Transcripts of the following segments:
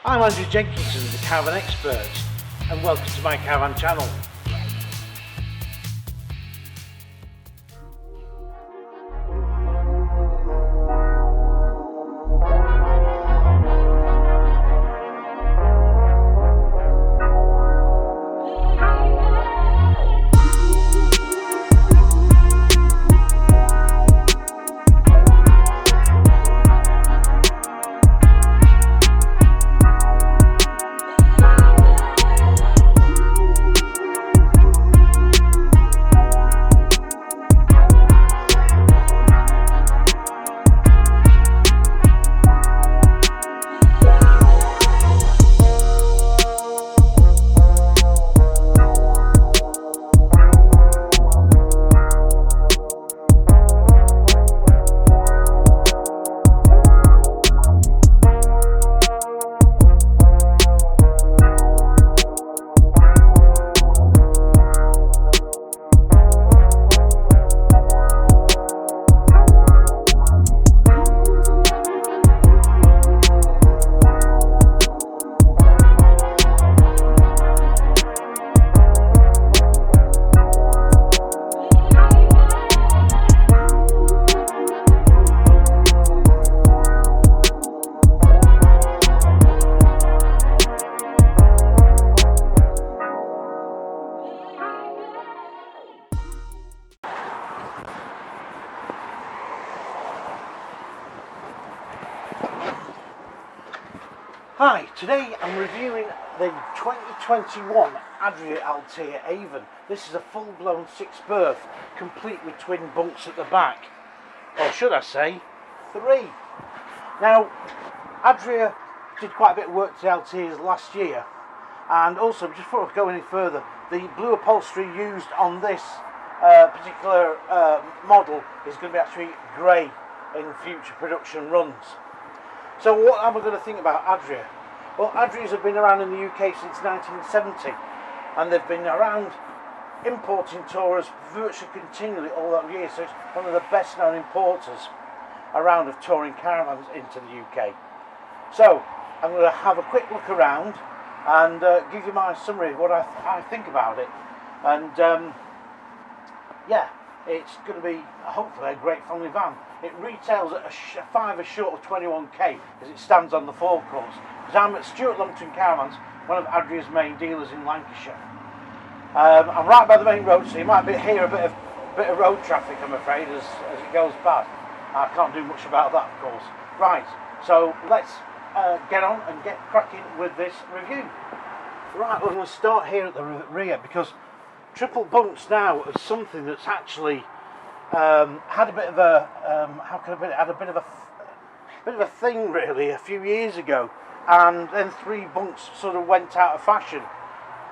I'm Adria Jenkinson, the Caravan expert, and welcome to my Caravan channel. Hi, today I'm reviewing the 2021 Adria Avon. This is a full-blown 6-berth, complete with twin bunks at the back, or should I say, 3. Now, Adria did quite a bit of work to the Altiers last year, and also, just before I go any further, the blue upholstery used on this particular model is going to be actually grey in future production runs. So what am I going to think about Adria? Well, Adrias have been around in the UK since 1970, and they've been around importing tourers virtually continually all that year, so it's one of the best known importers around of touring caravans into the UK. So I'm going to have a quick look around and give you my summary of what I think about it, and yeah, it's going to be hopefully a great family van. It retails at a fiver short of 21k as it stands on the forecourts. Because I'm at Stuart Lumton Caravans, one of Adria's main dealers in Lancashire. I'm right by the main road, so you might hear a bit of road traffic, I'm afraid, as it goes past. I can't do much about that, of course. Right, so let's get on and get cracking with this review. Right, we're going to start here at the rear, because triple bunks now is something that's actually had a bit of a bit of a thing really a few years ago, and then 3 bunks sort of went out of fashion.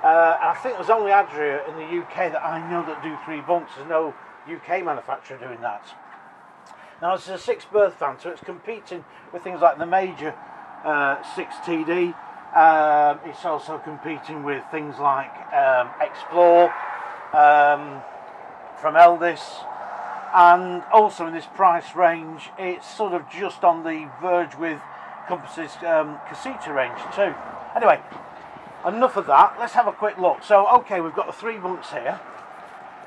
I think there's only Adria in the UK that I know that do 3 bunks. There's no UK manufacturer doing that. Now this is a 6-berth van, so it's competing with things like the major 6TD. It's also competing with things like Explore from Eldis. And also in this price range, it's sort of just on the verge with Compass's Casita range too. Anyway, enough of that. Let's have a quick look. So, okay, we've got the 3 bunks here.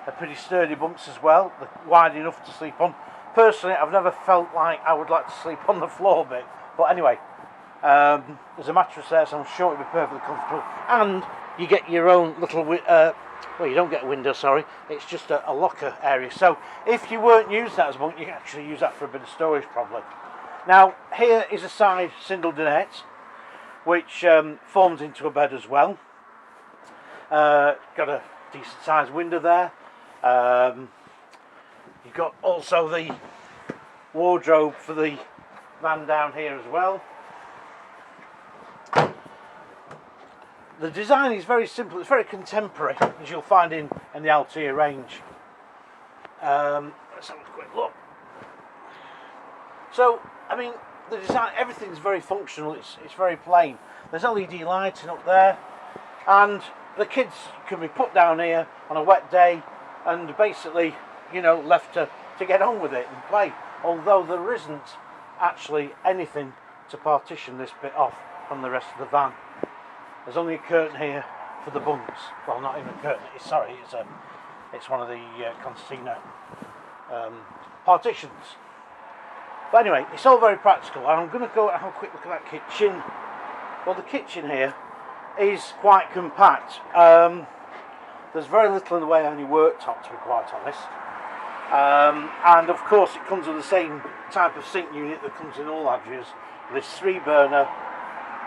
They're pretty sturdy bunks as well. They're wide enough to sleep on. Personally, I've never felt like I would like to sleep on the floor bit. But anyway, there's a mattress there, so I'm sure it'll be perfectly comfortable. And you get your own little well, you don't get a window, sorry, it's just a locker area. So if you weren't using that as a bunk, you can actually use that for a bit of storage probably. Now here is a side single dinette, which forms into a bed as well. Got a decent sized window there. You've got also the wardrobe for the van down here as well. The design is very simple, it's very contemporary, as you'll find in the Altia range. Let's have a quick look. So, I mean, the design, everything's very functional, it's very plain. There's LED lighting up there, and the kids can be put down here on a wet day and basically, you know, left to get on with it and play. Although there isn't actually anything to partition this bit off. from the rest of the van. There's only a curtain here for the bunks. Well, not even a curtain. It's one of the concertina partitions. But anyway, it's all very practical. And I'm going to go and have a quick look at that kitchen. Well, the kitchen here is quite compact. There's very little in the way of any worktop, to be quite honest. And of course it comes with the same type of sink unit that comes in all Adrias. This 3-burner,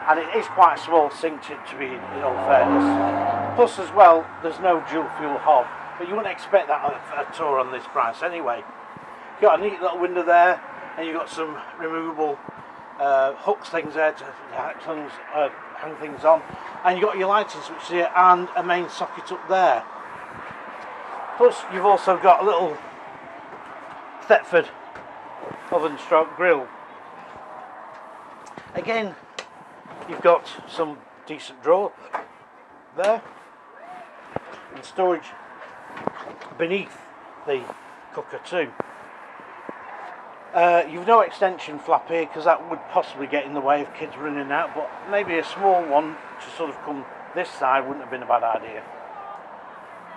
and it is quite a small sink to be in all fairness. Plus as well, there's no dual fuel hob, but you wouldn't expect that on a tour on this price anyway. You've got a neat little window there, and you've got some removable hooks things there to hang things on, and you've got your lighting switch here and a main socket up there. Plus you've also got a little Thetford oven stroke grill. Again, you've got some decent drawer there and storage beneath the cooker too. You've no extension flap here because that would possibly get in the way of kids running out, but maybe a small one to sort of come this side wouldn't have been a bad idea.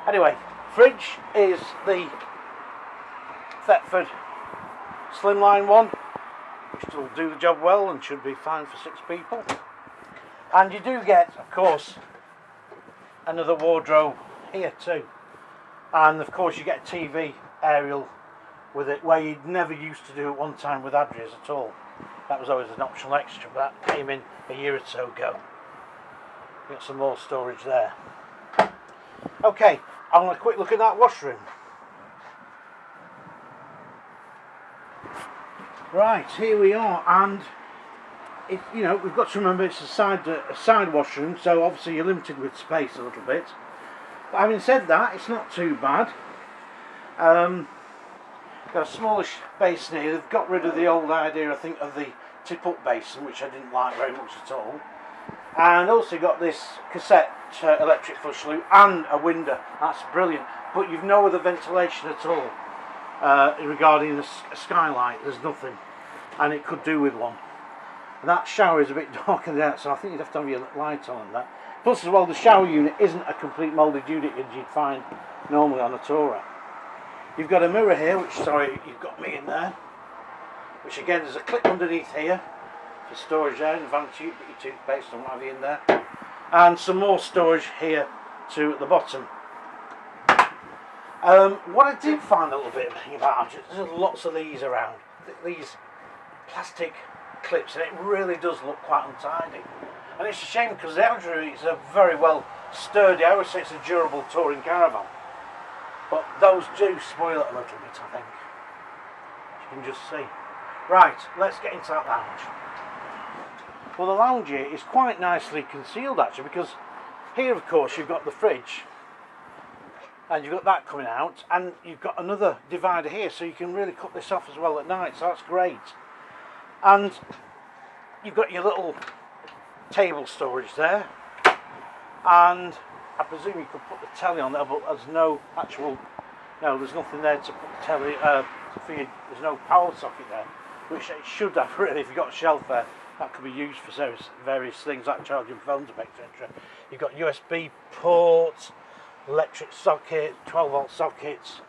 Anyway, fridge is the Thetford slimline one, which will do the job well and should be fine for 6 people. And you do get, of course, another wardrobe here too. And of course you get a TV aerial with it, where you'd never used to do at one time with Adria's at all. That was always an optional extra, but that came in a year or so ago. Got some more storage there. Okay, I'm going to quick look at that washroom. Right, here we are, and we've got to remember it's a side washroom, so obviously you're limited with space a little bit. But having said that, it's not too bad. Got a smallish basin here. They've got rid of the old idea, I think, of the tip-up basin, which I didn't like very much at all. And also got this cassette electric flush loop and a window. That's brilliant. But you've no other ventilation at all regarding the skylight. There's nothing, and it could do with one. And that shower is a bit darker there, so I think you'd have to have your light on and that. Plus, as well, the shower unit isn't a complete moulded unit as you'd find normally on a Tourer. You've got a mirror here, you've got me in there, which again there's a clip underneath here for storage there, and vanity, you put your toothpaste and what have you in there, and some more storage here too at the bottom. What I did find a little bit about it, there's lots of these around, these plastic clips, and it really does look quite untidy. And it's a shame because the Adria is a very well sturdy, I would say it's a durable touring caravan. But those do spoil it a little bit, I think. You can just see. Right, let's get into that lounge. Well, the lounge here is quite nicely concealed actually, because here of course you've got the fridge and you've got that coming out, and you've got another divider here, so you can really cut this off as well at night, so that's great. And you've got your little table storage there, and I presume you could put the telly on there, but there's there's nothing there to put the telly there's no power socket there, which it should have really. If you've got a shelf there, that could be used for various things like charging phones up, etc. You've got USB ports, electric socket, 12-volt sockets,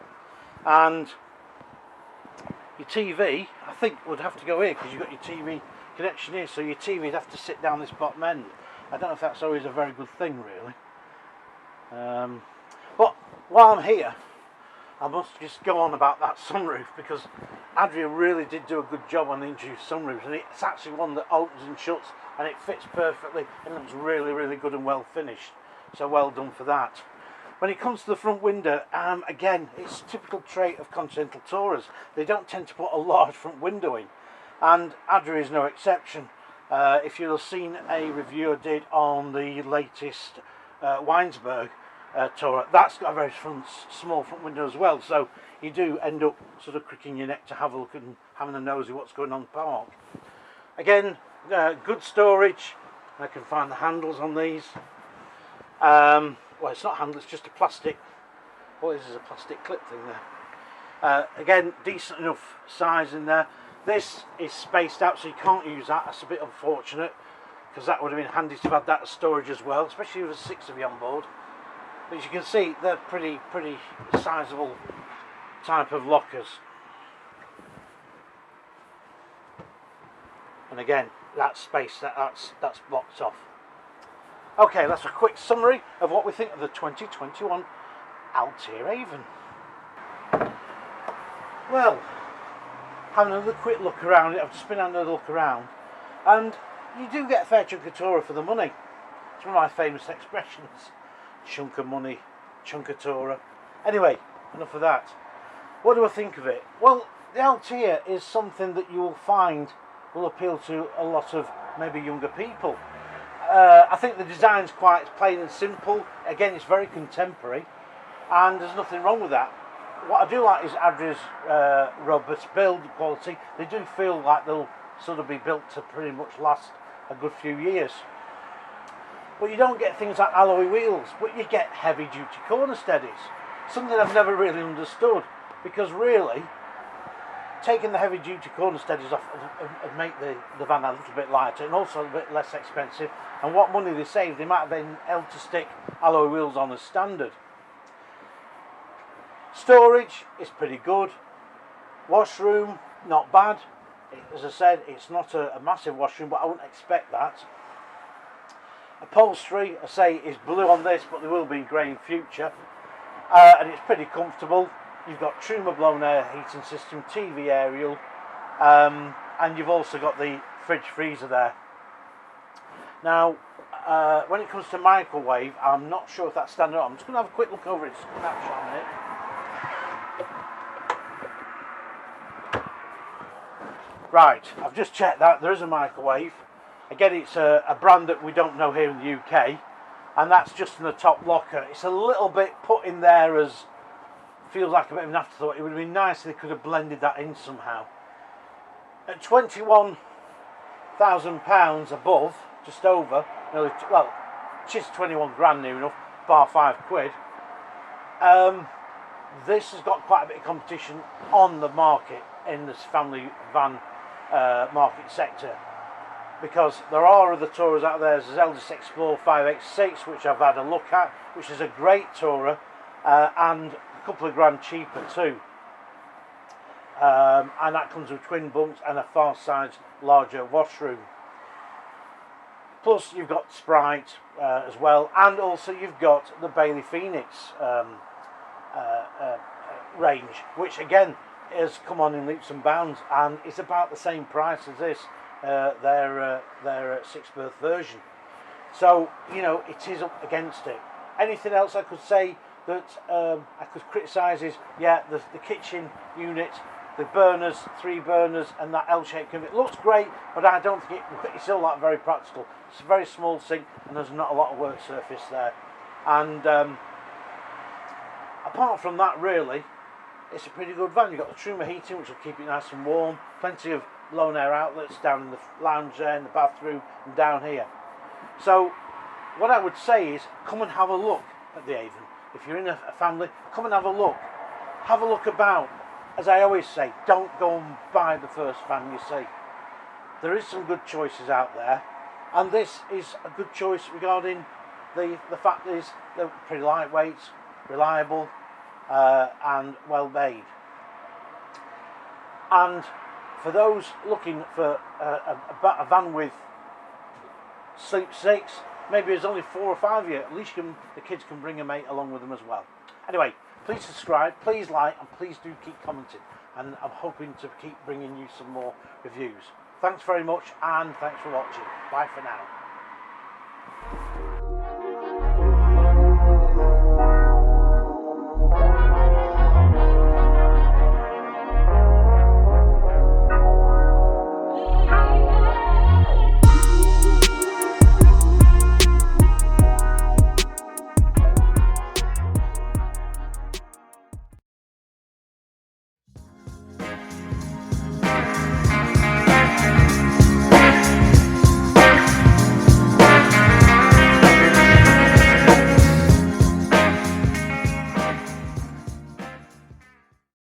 and your TV I think would have to go here because you've got your TV connection here, so your TV would have to sit down this bottom end. I don't know if that's always a very good thing really. But while I'm here, I must just go on about that sunroof, because Adria really did do a good job on the introduced sunroofs, and it's actually one that opens and shuts and it fits perfectly and looks really, really good and well finished, so well done for that. When it comes to the front window, again, it's a typical trait of Continental Tourers. They don't tend to put a large front window in, and Adria is no exception. If you'll have seen a review I did on the latest Weinsberg Tourer, that's got a very small front window as well, so you do end up sort of cricking your neck to have a look and having a nosy what's going on in the park. Again, good storage. I can find the handles on these. Well, it's not handle, it's just a plastic, what is this, a plastic clip thing there. Again, decent enough size in there. This is spaced out, so you can't use that, that's a bit unfortunate. because that would have been handy to have that as storage as well, especially if there's 6 of you on board. But as you can see, they're pretty sizable type of lockers. And again, that space that's blocked off. Okay, that's a quick summary of what we think of the 2021 Adria Avon. Well, having another quick look around it, I've just been having another look around, and you do get a fair chunk of Tourer for the money. It's one of my famous expressions. Chunk of money, chunk of Tourer. Anyway, enough of that. What do I think of it? Well, the Adria is something that you will find will appeal to a lot of maybe younger people. I think the design's quite plain and simple. Again, it's very contemporary, and there's nothing wrong with that. What I do like is Adria's robust build quality. They do feel like they'll sort of be built to pretty much last a good few years. But you don't get things like alloy wheels, but you get heavy duty corner steadies. Something I've never really understood, because really, taking the heavy duty corner steadies off and make the van a little bit lighter and also a bit less expensive, and what money they saved, they might have been able to stick alloy wheels on as standard. Storage is pretty good. Washroom, not bad. As I said, it's not a massive washroom, but I wouldn't expect that. Upholstery, I say, is blue on this, but there will be grey in future. And it's pretty comfortable. You've got Truma blown air heating system, TV aerial, and you've also got the fridge freezer there. Now, when it comes to microwave, I'm not sure if that's standard. I'm just going to have a quick look over its snapshot on it. Right, I've just checked that there is a microwave. Again, it's a brand that we don't know here in the UK, and that's just in the top locker. It's a little bit put in there as feels like a bit of an afterthought. It would have been nice if they could have blended that in somehow. At £21,000 above, just over, nearly, well, just 21 grand near enough, bar £5. This has got quite a bit of competition on the market in this family van market sector, because there are other Tourers out there. There's Eldest Explorer 586, which I've had a look at, which is a great Tourer, and a couple of grand cheaper too, and that comes with twin bunks and a far-sized larger washroom. Plus you've got Sprite as well, and also you've got the Bailey Phoenix range, which again has come on in leaps and bounds, and it's about the same price as this, their 6-berth version. So, you know, it is up against it. Anything else I could say that I could criticise is, yeah, the kitchen unit, the burners, 3 burners, and that L-shaped convert. It looks great, but I don't think it's still not very practical. It's a very small sink, and there's not a lot of work surface there. And apart from that, really, it's a pretty good van. You've got the Truma heating, which will keep it nice and warm. Plenty of blown air outlets down in the lounge there, in the bathroom, and down here. So, what I would say is, come and have a look at the Avon. If you're in a family, come and have a look. Have a look about. As I always say, don't go and buy the first van you see. There is some good choices out there, and this is a good choice regarding the fact is they're pretty lightweight, reliable, and well made. And for those looking for a van with sleep 6, maybe there's only 4 or 5 of you, at least the kids can bring a mate along with them as well. Anyway, please subscribe, please like, and please do keep commenting, and I'm hoping to keep bringing you some more reviews. Thanks very much, and thanks for watching. Bye for now.